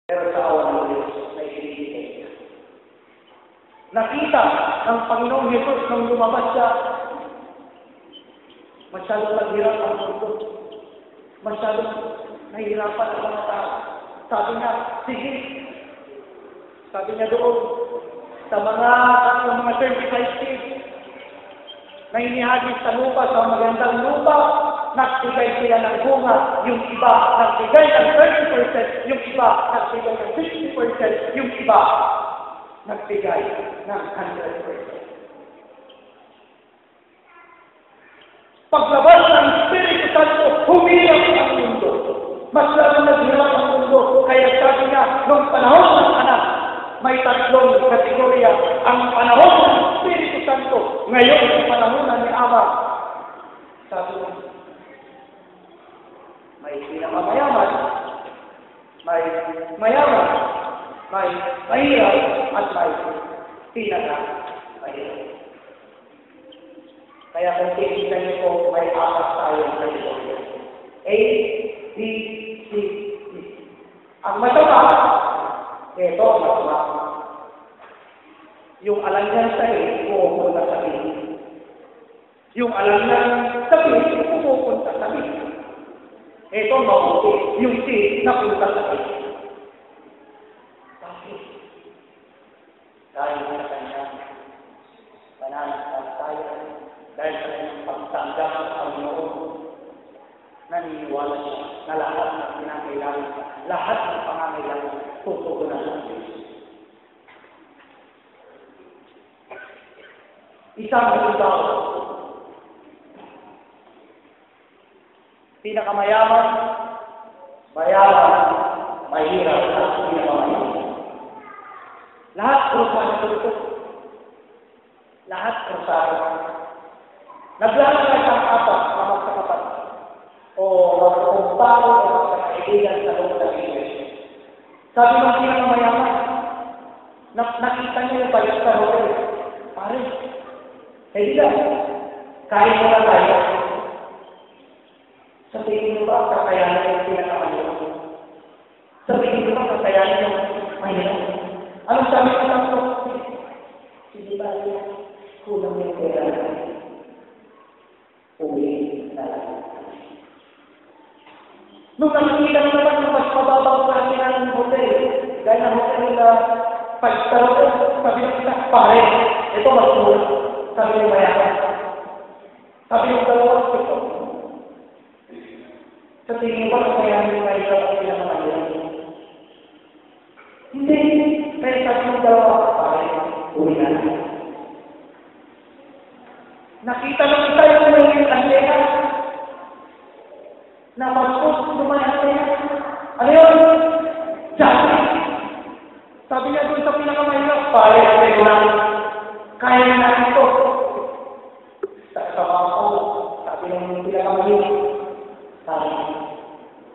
Pero sa awa ng Diyos, may ibibigay niya. Nakita ng Panginoong Jesus nung lumabas siya, masyadong naghirap ang mundo. Masyadong nahihirapan ang mga tao. Sabi niya, sige. Sabi niya doon, sa mga 35 kids, na inihagis sa lupa, sa magandang lupa, nagbigay sila ng bunga, yung iba nagbigay ng 30%, yung iba nagbigay ng 60%, yung iba nagbigay ng 100%. Paglabas ng Espiritu Santo, humirap ang mundo. Mas lalo naghirap ang mundo. Kaya sabi niya, nung panahon ng anak, may tatlong kategorya. Ang panahon ng Espiritu Santo, ngayon ang panahon ni Ama. Sabi niya, may pinakamayaman, may mayaman, may mahirap, at may pinakamahirap. Kaya kung titignan niyo po, may apat tayong kategorya. A, B, C, D. Ang masama, ito ang masama. Yung alam niya sa'yo, pupunta sa B. Yung alam niya sa B, pupunta sa B. Ito mabuti. Yung C, napunta sa B. Bakit? Dahil sa kanyang pananampalataya, dahil sa kanyang pagtanggap sa Panginoon, naniniwala siya na lahat ng pinangailangan, lahat ng pangangailangan, tutugunan ng Diyos. Isang halimbawa, pinakamayaman, mayaman, mahirap, at pinakamayaman. Lahat kursahan ito ito. Lahat kursahan. Naglalagay ang apat na magkakapat o magkumparo o magkakaibigan sa loob ng English. Sabi ng pinakamayaman, nakita niyo yung bayad sa hotel. Pare, hindi lang. Kain mo na tayo. Sabihin mo ba kakayanan yung pinakamayaman? Sabihin mo ba kakayanan yung mahirap? Anong sabi ko lang ito? Hindi ba kulang yung pera natin? Uwi na lang. Nung nakikita mo naman yung mas mababang natin ang hotel, dahil ang hotel nila, pag-star hotel, sabi ng isa, pare, ito magsulat. Sabi ng mayaman. Sabi ng dalawa, ito. Sa tingin mo, kaya yung mahirap at pinakamahirap. Hindi. Kaya sabi ng dalawa, pare, uwi na lang. Nakita ng isa yung may kanila na magpus lumayan niya. Ano yun? Jackie. Sabi niya doon sa pinakamahirap, pare, kayo lang. Kaya na ito. Sa ako, sabi ng pinakamahirap, sabi,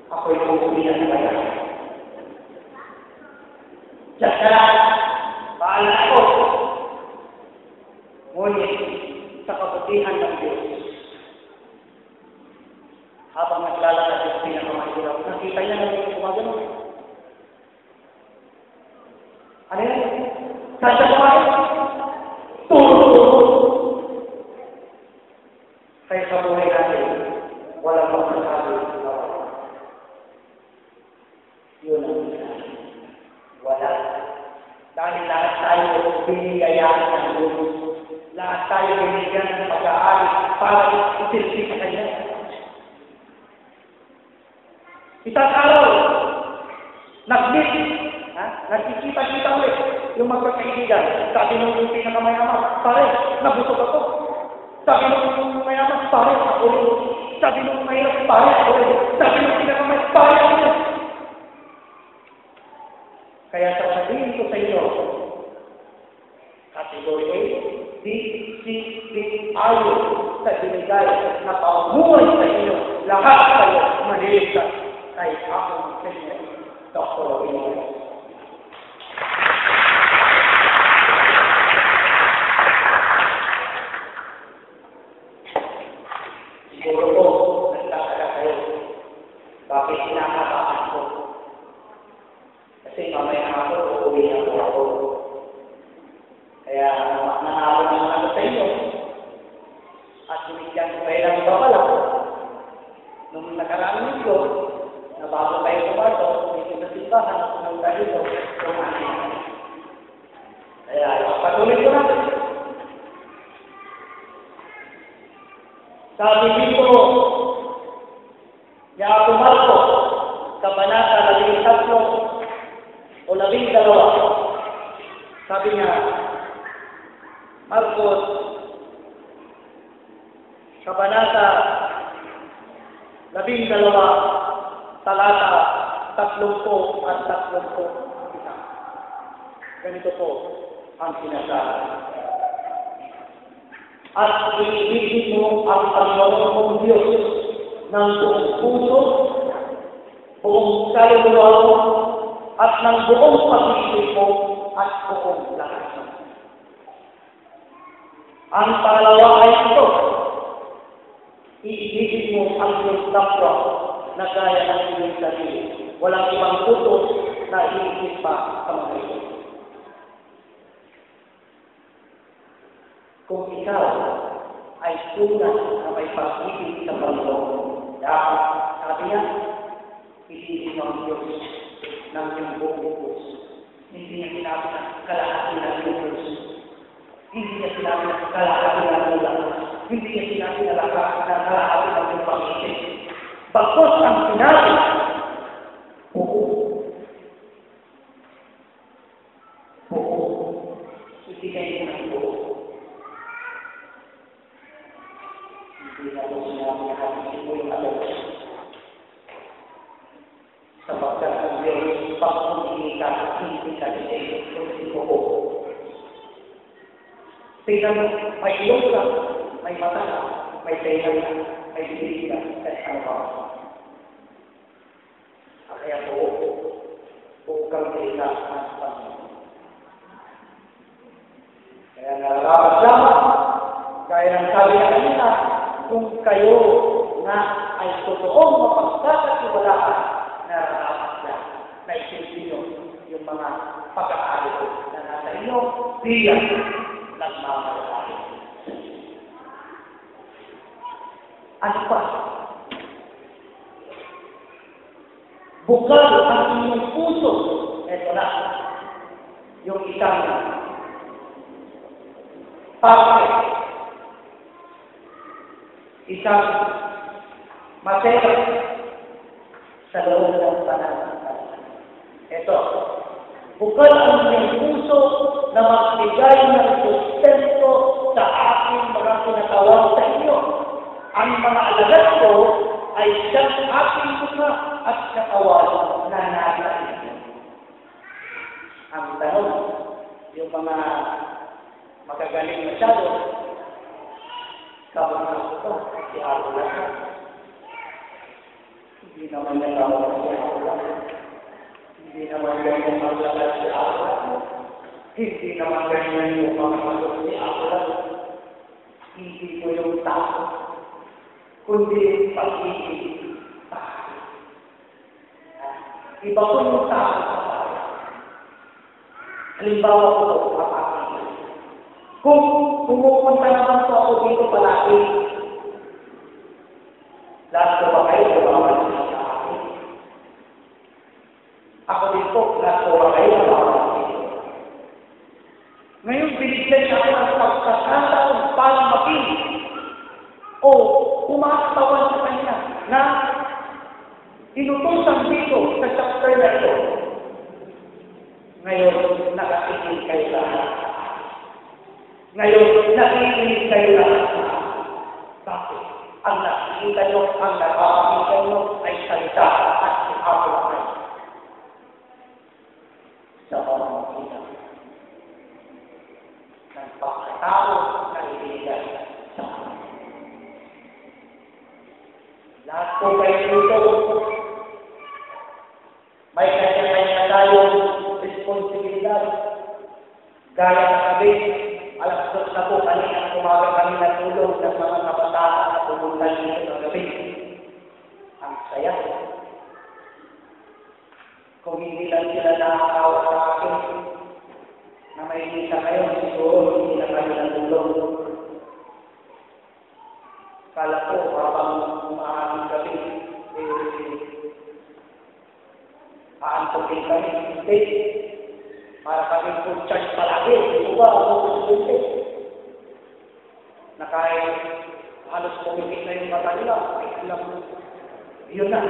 ako'y pupulihan na kaya. Diyan ka lang. Paalam ako. Ngunit, sa kabutihan ng Diyos. Habang naglalakad yung pinakamahirap, nakita niya na yung gumagano. Ano yan? Sasya kumain? Turo! Kaya sa buhay natin, walang magsasabi ng bawal. Yun ang isa. Wala. Dahil lahat tayo binigayaan ng Diyos. Lahat tayo binigyan ng pag-aari para isilsi sa Kanya. Isang araw, nagkikita-kita ulit yung magkakaibigan. Sabi nung yung pinakamayaman, pare, nabusog ako. Sabi nung mayaman, pare, ako rin. Sabi nung mahirap, pare, ako rin. Sabi nung pinakamayaman, pare, ako rin. Kaya sasabihin ko sa inyo, kategory A, B, C, D, ayon sa binigay na pamuhay sa inyo, lahat kayo mahiligtas kay ako sa inyo, Dr. Robin. Siguro po, nagtataka kayo, bakit sinakabahan ko? Kasi mamaya ako, uuwi na po ako. Kaya nanalo naman ako sa inyo. At binigyan ko kayo ng iba pala. Nung nakaraang linggo, na bago kayo kumato, dito sa simbahan, nung dahil ko, kumani. Kaya patuloy ko natin. Sabi dito, Yapo Marco, Kabanata 13 o 12. Sabi niya, Marcos, Kabanata 12, talata 30 at 31. Ganito po ang sinasabi. At iibigin mo ang Panginoon mong Diyos ng buong puso, buong kaluluwa mo, at ng buong pag-ibig mo at buong lakas mo. Ang pangalawa ay ito, iibigin mo ang iyong kapwa na gaya ng iyong sarili. Walang ibang puso na iibig pa sa mga ito. Kung ikaw ay tunay na may pag-ibig sa Panginoon, dapat, sabi niya, ibigin mo ang Diyos ng iyong buong puso. Hindi niya sinabi na kalahati ng iyong puso. Hindi niya sinabi na kalahati ng iyong lakas. Hindi niya sinabi na kalahati ng iyong pag-ibig. Bagkos ang sinabi, ibigay mo ng buo. Hindi na po sinabi na hatiin mo yung alam. Sapagkat ang Diyos, pag-ibig ka, hindi ka din, hindi mo po. Tingnan mo, may ilong ka, may mata ka, may tayo ka, may bibig ka, at ano ba? Kaya po, kang kita ng Panginoon. Kaya nalalaman lamang, kaya ng sabi na kanina, kung kayo na ay totoong mapagkakatiwalaan, nararapat na isinsiyo yung mga pag-aari na nasa inyo bilang nagmamalasakit. Ano pa? Bukal ang inyong puso. Ito na. Yung isang perfect. Isang masaya sa loob ng pananampalataya. Ito. Bukal ang inyong puso na magbigay ng sustento sa aking mga pinatawag sa inyo. Ang mga alagad ko ay siyang aking mukha at katawan na nasa inyo. Ang tanong, yung mga magagaling masyado, kabangan ko si Arula. Hindi naman niya kabangan si Arula. Hindi naman ganyan maglalas si Arula. Hindi naman ganyan yung mga magot si Arula. Hindi ko yung tao, kundi pag-ibig. Iba po yung tao sa bahay. Halimbawa ko ito, kapatid. Kung pumupunta naman po ako dito palagi, lahat ko ba kayo bawal sa akin? Ako dito, lahat ko ba kayo bawal sa akin? Ngayon, binigyan ako ng pagkakataon para makinig o kumatawan sa kanya na inutusan dito sa chapter na ito. Ngayon, nakakinig kayo lahat. Ngayon, nakikinig kayo lahat. Bakit? Ang nakikita nyo, ang nakakakita nyo ay salita at sinabuhay. Sa pamamagitan ng pagkatao na ibigay sa amin. Lahat po kayo dito, may kanya-kanya tayong responsibilidad. Gaya na kami, alas 2 na po kanina, umaga kami natulog ng mga kabataan na pumunta dito sa gabi. Ang saya. Kung hindi lang sila nakakawa sa akin, na may kita kayo, siguro hindi na kayo natulog. Kala ko, habang umaaming kami, aantukin kami, hindi. Para kami full charge palagi. Ito ba ako presidente? Na kahit halos pumipik na yung mata nila, ay alam mo, yun na.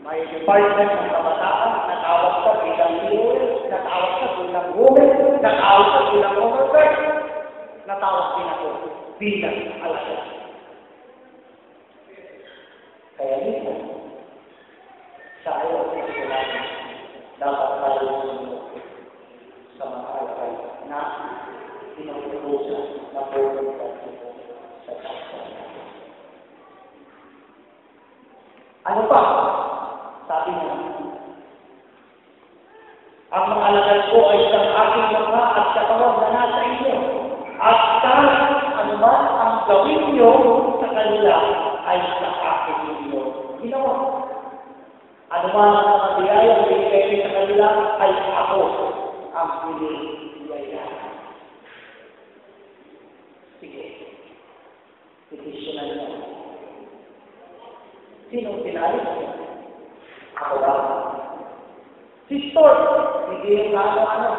May department ng kabataan, natawag ka bilang leader, natawag ka bilang woman, natawag ka bilang overseer, natawag din ako bilang alaga. Kaya nito, sa ayaw ng kailangan, dapat tayo sa mga alagay na inuutusan na pumunta sa kapwa. Ano pa? Sabi niya, ang mga alagay ko ay sa aking mga at katawan na nasa inyo. At kahit anuman ang gawin niyo sa kanila ay sa akin ninyo ginawa. Anuman ang mga biyayang binigay sa kanila ay ako ang binibiyaya. Sige, petitionan niya. Sinong pinalis niya? Ako ba? Si Storm, hindi yung ano-ano.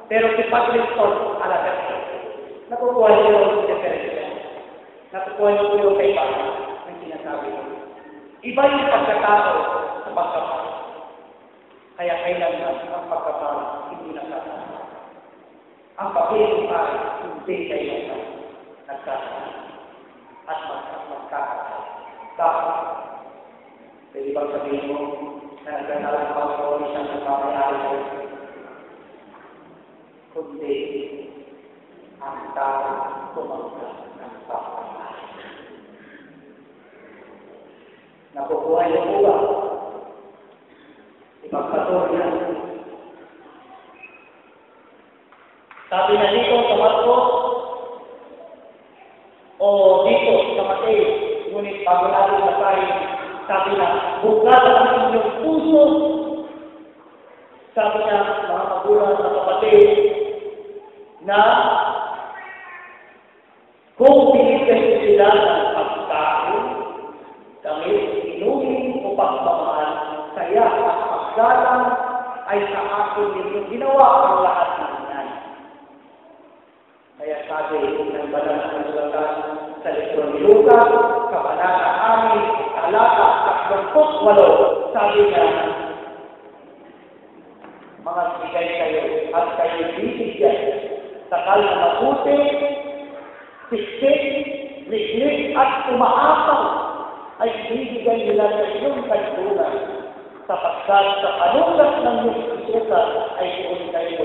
Pero si Padre Storm, alaga siya. Nakukuha niyo yung diferensya. Nakukuha niyo yung kay Padre ang sinasabi ko. Iba yung pagkatao sa pagkatao. Kaya kailangan ang pagkatao hindi nakasama. Ang pagkatao ay hindi kailangan nagkasama. At magkakasama. Bakit? Pwede bang sabihin mo na nagkanalang pag-uwi sa nagkamayari ko? Kundi ang tao tumangga ng pagkamayari. Nakukuha niyo po ba? Ipagpatuloy yan. Sabi na dito sa Marcos o dito sa Mateo, ngunit pag-alala na tayo, sabi na, bukalan ang inyong puso. Sabi na, mga magulang na kapatid, na kung binigyan sila ng pagkain, kami inumin o pagmamahal, saya at paggalang ay sa akin ninyong ginawa ang lahat ng inan. Kaya sabi ng banal na kasulatan sa Letron ni Lucas, Kabanata 6, talata 28, sabi niya, mga sigay kayo at kayo bibigyan, sakal na mabuti, siksik, liglig at umaasal ay bibigyan nila sa inyong kaibunan, sapagkat sa kanulat ng iyong isuka ay doon kayo